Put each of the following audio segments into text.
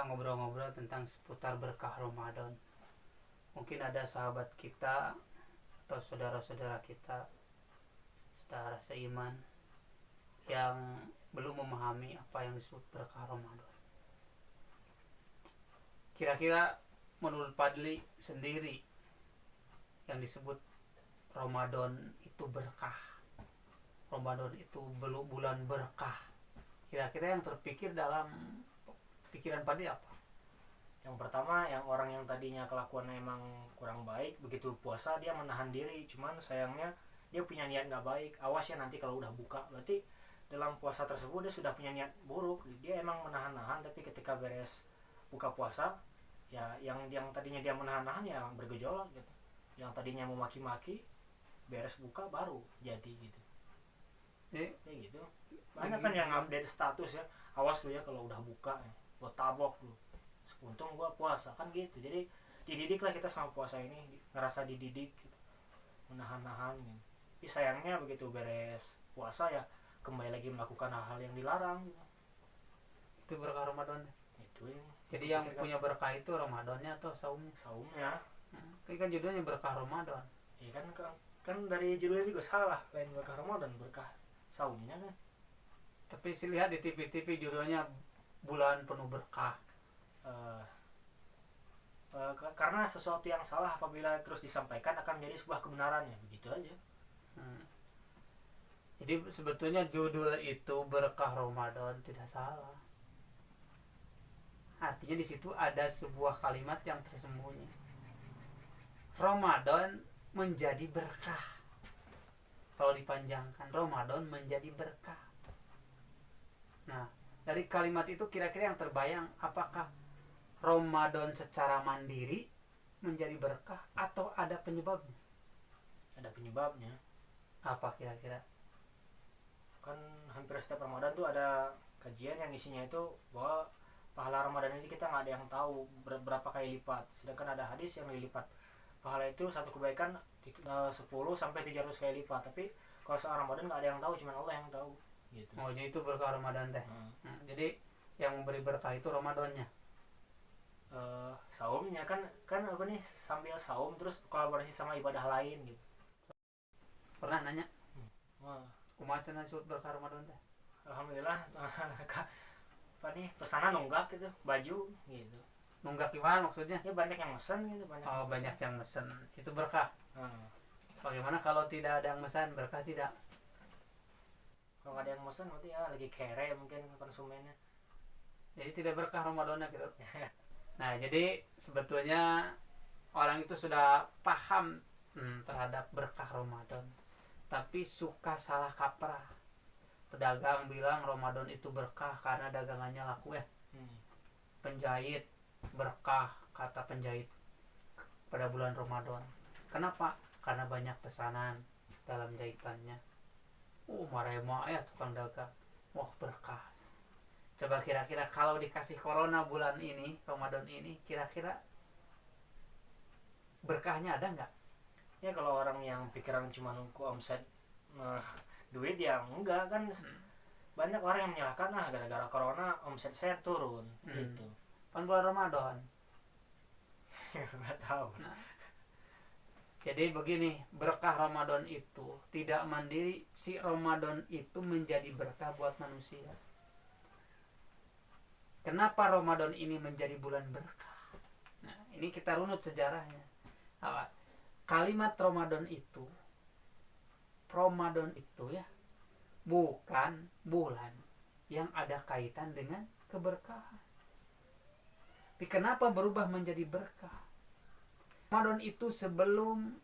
ngobrol-ngobrol tentang seputar berkah Ramadan. Mungkin ada sahabat kita atau saudara-saudara kita, saudara seiman yang belum memahami apa yang disebut berkah Ramadan. Kira-kira menurut Padli sendiri yang disebut Ramadan itu berkah, Ramadan itu bulan berkah, kira-kira yang terpikir dalam pikiran Padli apa? Yang pertama, yang orang yang tadinya kelakuannya emang kurang baik, begitu puasa dia menahan diri, cuman sayangnya dia punya niat gak baik. Awas ya nanti kalau udah buka, berarti dalam puasa tersebut dia sudah punya niat buruk. Dia emang menahan-nahan, tapi ketika beres buka puasa, ya yang tadinya dia menahan-nahan ya bergejolak gitu. Yang tadinya mau maki-maki, beres buka baru jadi gitu. Kayak gitu. Banyak kan yang update status ya, awas lu ya kalau udah buka, buat tabok lu. Untung gua puasa kan gitu. Jadi dididiklah kita sama puasa ini, ngerasa dididik gitu. Menahan-nahan gitu. Tapi sayangnya begitu beres puasa ya kembali lagi melakukan hal-hal yang dilarang gitu. Itu berkah Ramadan. Itu yang jadi yang punya berkah itu Ramadannya atau saumnya? Saumnya. Ini kan judulnya berkah Ramadan. Ya kan dari judulnya juga salah. Lain berkah Ramadan, berkah saumnya kan. Tapi sih lihat di TV-TV judulnya bulan penuh berkah. Karena sesuatu yang salah apabila terus disampaikan akan menjadi sebuah kebenaran, ya begitu aja. Jadi sebetulnya judul itu berkah Ramadan tidak salah. Artinya di situ ada sebuah kalimat yang tersembunyi. Ramadan menjadi berkah. Kalau dipanjangkan, Ramadan menjadi berkah. Nah, dari kalimat itu kira-kira yang terbayang, apakah Ramadan secara mandiri menjadi berkah atau ada penyebabnya? Ada penyebabnya. Apa kira-kira? Kan hampir setiap Ramadan tuh ada kajian yang isinya itu bahwa pahala Ramadan ini kita nggak ada yang tahu berapa kali lipat. Sedangkan ada hadis yang dilipat pahala itu satu kebaikan 10 sampai 300 kali lipat. Tapi kalau soal Ramadan nggak ada yang tahu, cuma Allah yang tahu. Gitu. Oh, jadi itu berkah Ramadan teh. Jadi yang memberi berkah itu Ramadannya. Saumnya kan apa nih, sambil saum terus kolaborasi sama ibadah lain gitu. Pernah nanya? Wah. Kumaha cenah disebut berkah Ramadan teh? Alhamdulillah. Apa nih, pesanan nunggak gitu, baju gitu. Nunggak gimana maksudnya? Ya banyak yang mesen gitu, banyak yang mesen. Itu berkah. Bagaimana kalau tidak ada yang mesen, berkah tidak? Kalau nggak ada yang mesen berarti ya lagi kere mungkin konsumennya. Jadi tidak berkah Ramadannya gitu. Nah, jadi sebetulnya orang itu sudah paham terhadap berkah Ramadan, tapi suka salah kaprah. Pedagang bilang Ramadan itu berkah karena dagangannya laku ya. Penjahit berkah, kata penjahit pada bulan Ramadan. Kenapa? Karena banyak pesanan dalam jahitannya. Marema ya tukang dagang. Wah, berkah. Coba kira-kira kalau dikasih corona bulan ini, Ramadan ini, kira-kira berkahnya ada nggak? Ya kalau orang yang pikiran cuma nunggu omset duit ya enggak kan. Banyak orang yang menyalahkan gara-gara corona omset saya turun gitu. Kan bulan Ramadan. Nggak tahu. Nah, jadi begini, berkah Ramadan itu tidak mandiri. Si Ramadan itu menjadi berkah buat manusia. Kenapa Ramadan ini menjadi bulan berkah? Nah, ini kita runut sejarahnya. Kalimat Ramadan itu ya bukan bulan yang ada kaitan dengan keberkahan. Tapi kenapa berubah menjadi berkah? Ramadan itu sebelum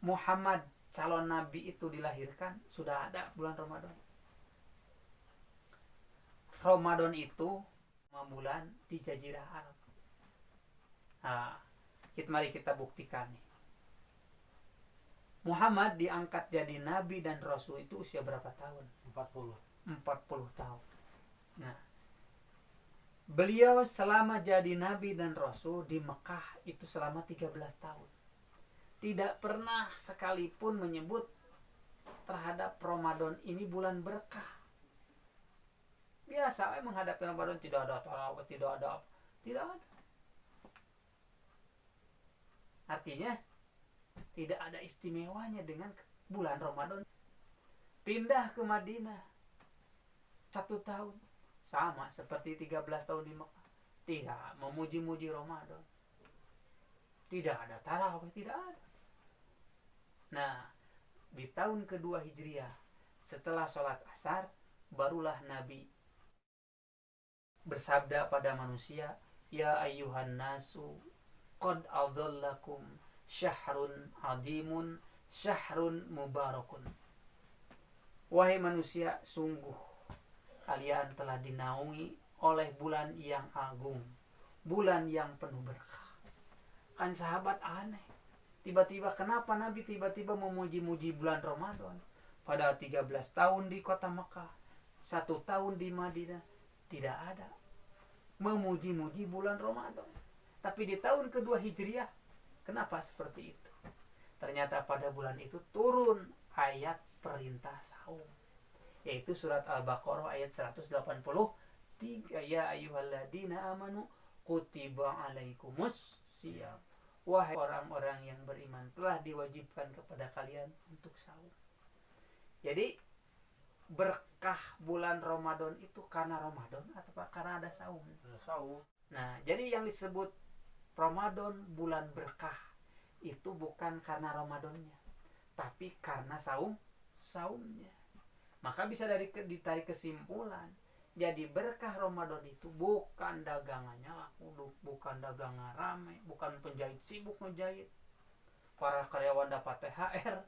Muhammad calon nabi itu dilahirkan sudah ada bulan Ramadan. Ramadan itu bulan di Jazirah Arab. Mari kita buktikan nih. Muhammad diangkat jadi nabi dan rasul itu usia berapa tahun? 40 tahun. Nah, beliau selama jadi nabi dan rasul di Mekah itu selama 13 tahun. Tidak pernah sekalipun menyebut terhadap Ramadan ini bulan berkah. Biasa menghadapi Ramadan tidak ada tarawih, tidak ada Tidak ada. Artinya tidak ada istimewanya dengan bulan Ramadan. Pindah ke Madinah 1 tahun, sama seperti 13 tahun di Mekah, tidak memuji-muji Ramadan, tidak ada tarawih, tidak ada. Nah, di tahun kedua Hijriah setelah sholat asar, barulah Nabi bersabda pada manusia, ya ayyuhan nasu qad adzallakum syahrun adimun syahrun mubarakun. Wahai manusia, sungguh kalian telah dinaungi oleh bulan yang agung, bulan yang penuh berkah. Kan sahabat aneh, tiba-tiba kenapa Nabi tiba-tiba memuji-muji bulan Ramadan? Pada 13 tahun di kota Mekah, 1 tahun di Madinah, tidak ada memuji-muji bulan Ramadan. Tapi di tahun kedua Hijriah, kenapa seperti itu? Ternyata pada bulan itu turun ayat perintah saum, yaitu surat Al-Baqarah ayat 183, ya ayyuhalladzina amanu kutiba alaikumus siyam. Wahai orang-orang yang beriman, telah diwajibkan kepada kalian untuk saum. Jadi berkah bulan Ramadan itu karena Ramadan atau karena ada saum? Saum. Nah, jadi yang disebut Ramadan bulan berkah itu bukan karena Ramadannya, tapi karena saumnya. Maka bisa ditarik kesimpulan, jadi berkah Ramadan itu bukan dagangannya laku, bukan dagangan ramai, bukan penjahit sibuk ngejahit, para karyawan dapat THR,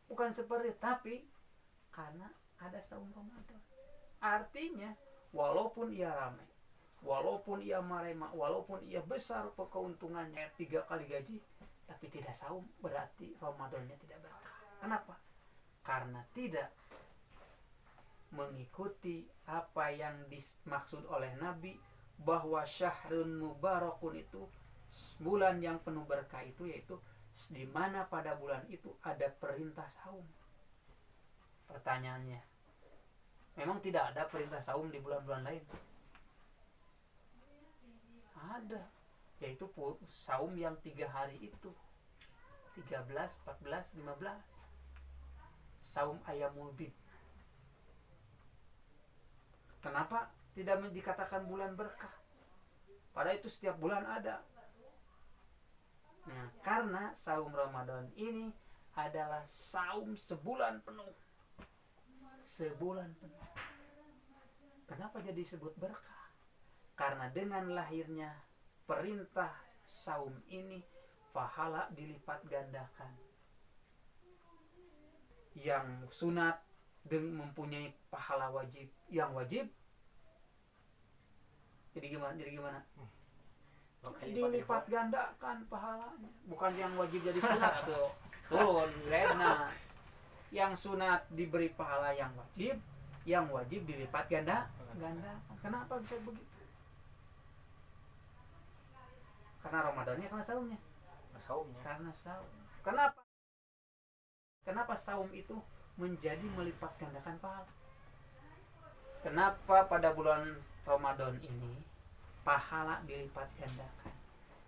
bukan seperti, tapi karena ada saum Ramadan. Artinya walaupun ia ramai, walaupun ia marema, walaupun ia besar keuntungannya 3 kali gaji, tapi tidak saum, berarti Ramadannya tidak berkah. Kenapa? Karena tidak mengikuti apa yang dimaksud oleh Nabi, bahwa syahrun mubarakun itu bulan yang penuh berkah itu, yaitu di mana pada bulan itu ada perintah saum. Pertanyaannya, memang tidak ada perintah saum di bulan-bulan lain? Ada, yaitu saum yang 3 hari itu, 13, 14, 15, saum Ayyamul Bid. Kenapa tidak dikatakan bulan berkah? Padahal itu setiap bulan ada. Nah, karena saum Ramadan ini adalah saum sebulan penuh. Sebulan penuh. Kenapa jadi disebut berkah? Karena dengan lahirnya perintah saum ini, pahala dilipat gandakan. Yang sunat mempunyai pahala wajib, yang wajib jadi gimana? Dilipat gandakan pahalanya. Bukan yang wajib jadi sunat atau turun redna. Yang sunat diberi pahala yang wajib dilipat gandakan. Kenapa bisa begitu? Karena Ramadannya, karena saumnya. Karena saum. Kenapa saum itu menjadi melipat gandakan pahala? Kenapa pada bulan Ramadan ini pahala dilipat gandakan?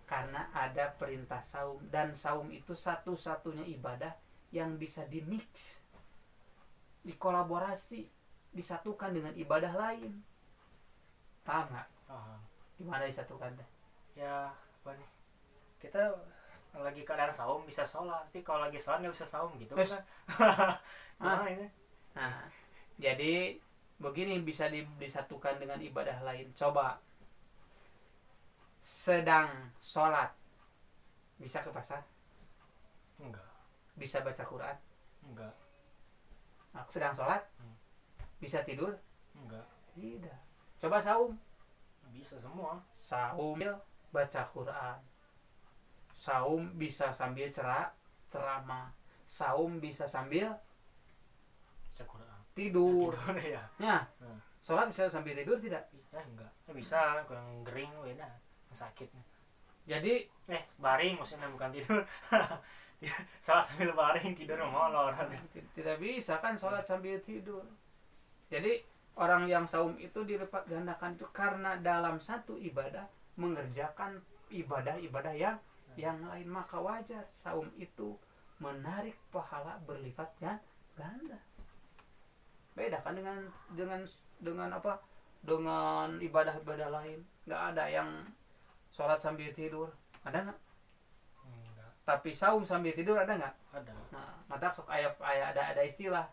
Karena ada perintah saum, dan saum itu satu-satunya ibadah yang bisa dimix, dikolaborasi, disatukan dengan ibadah lain. Paham nggak? Paham. Gimana disatukan? Ya apa nih? Kita lagi keadaan saum bisa sholat, tapi kalau lagi sholat nggak bisa saum gitu kan? Ini. Nah, jadi begini bisa disatukan dengan ibadah lain. Coba, sedang sholat bisa ke pasar? Enggak. Bisa baca Quran? Enggak. Nah, sedang sholat bisa tidur? Enggak. Tidak. Coba saum? Bisa semua. Saum baca Quran, saum bisa sambil ceramah, saum bisa sambil tidur. Ya. Sholat bisa sambil tidur tidak? Enggak. Bisa, kurang gering beda, sakit. Jadi baring maksudnya, bukan tidur. Sholat sambil baring, tidur molor. Tidak bisa kan sholat sambil tidur. Jadi orang yang saum itu dilipat gandakan itu karena dalam satu ibadah mengerjakan ibadah-ibadah yang lain, maka wajar saum itu menarik pahala berlipat ganda. Beda kan dengan apa? Dengan ibadah-ibadah lain. Nggak ada yang sholat sambil tidur, ada nggak? Enggak. Tapi saum sambil tidur ada nggak? Ada. Nah, mata sok ada istilah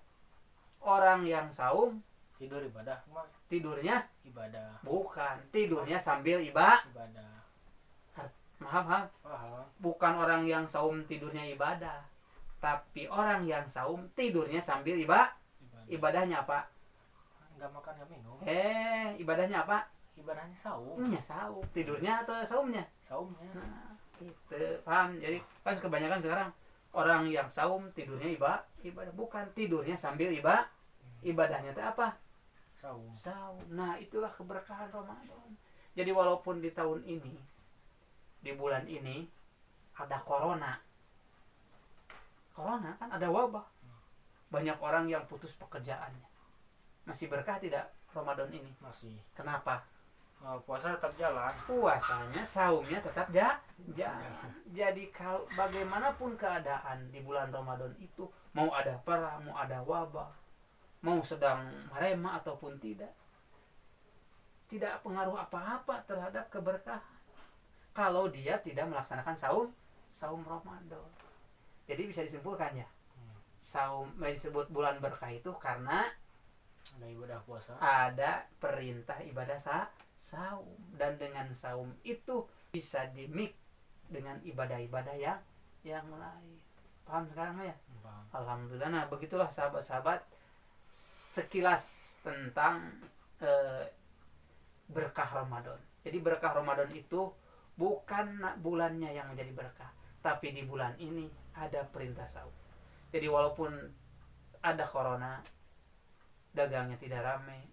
orang yang saum Tidur ibadah mah tidurnya ibadah. bukan, tidurnya sambil ibadah. Maaf, Paham. bukan orang yang saum tidurnya ibadah, tapi orang yang saum tidurnya sambil ibadah. Ibadahnya apa? Enggak makan enggak minum. Ibadahnya apa? Ibadahnya saum. Saum. Tidurnya atau saumnya? Saumnya. Nah, gitu. Paham? Jadi kan kebanyakan sekarang orang yang saum tidurnya ibadah, bukan, tidurnya sambil ibadah. Ibadahnya itu apa? Saum. Nah, itulah keberkahan Ramadan. Jadi walaupun di tahun ini, di bulan ini ada corona kan, ada wabah, banyak orang yang putus pekerjaannya, masih berkah tidak Ramadan ini? Masih. Kenapa? Puasa tetap jalan. Puasanya, saumnya tetap jalan. Jadi kalau bagaimanapun keadaan di bulan Ramadan itu, mau ada perang, mau ada wabah, mau sedang marema ataupun tidak pengaruh apa-apa terhadap keberkahan kalau dia tidak melaksanakan saum Ramadan. Jadi bisa disimpulkan ya, saum disebut bulan berkah itu karena Ada ibadah puasa. ada perintah ibadah saum, dan dengan saum itu bisa dimik dengan ibadah-ibadah yang lain. Paham sekarang ya? Paham. Alhamdulillah. Nah, begitulah sahabat-sahabat sekilas tentang berkah Ramadan. Jadi berkah Ramadan itu bukan bulannya yang menjadi berkah, tapi di bulan ini ada perintah saum. Jadi walaupun ada corona, dagangnya tidak ramai,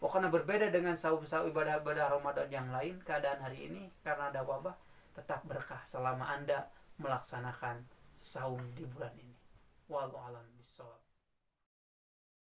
karena berbeda dengan saum-saum ibadah-ibadah Ramadan yang lain, keadaan hari ini karena ada wabah tetap berkah selama Anda melaksanakan saum di bulan ini. Wallahu a'lam bishawab.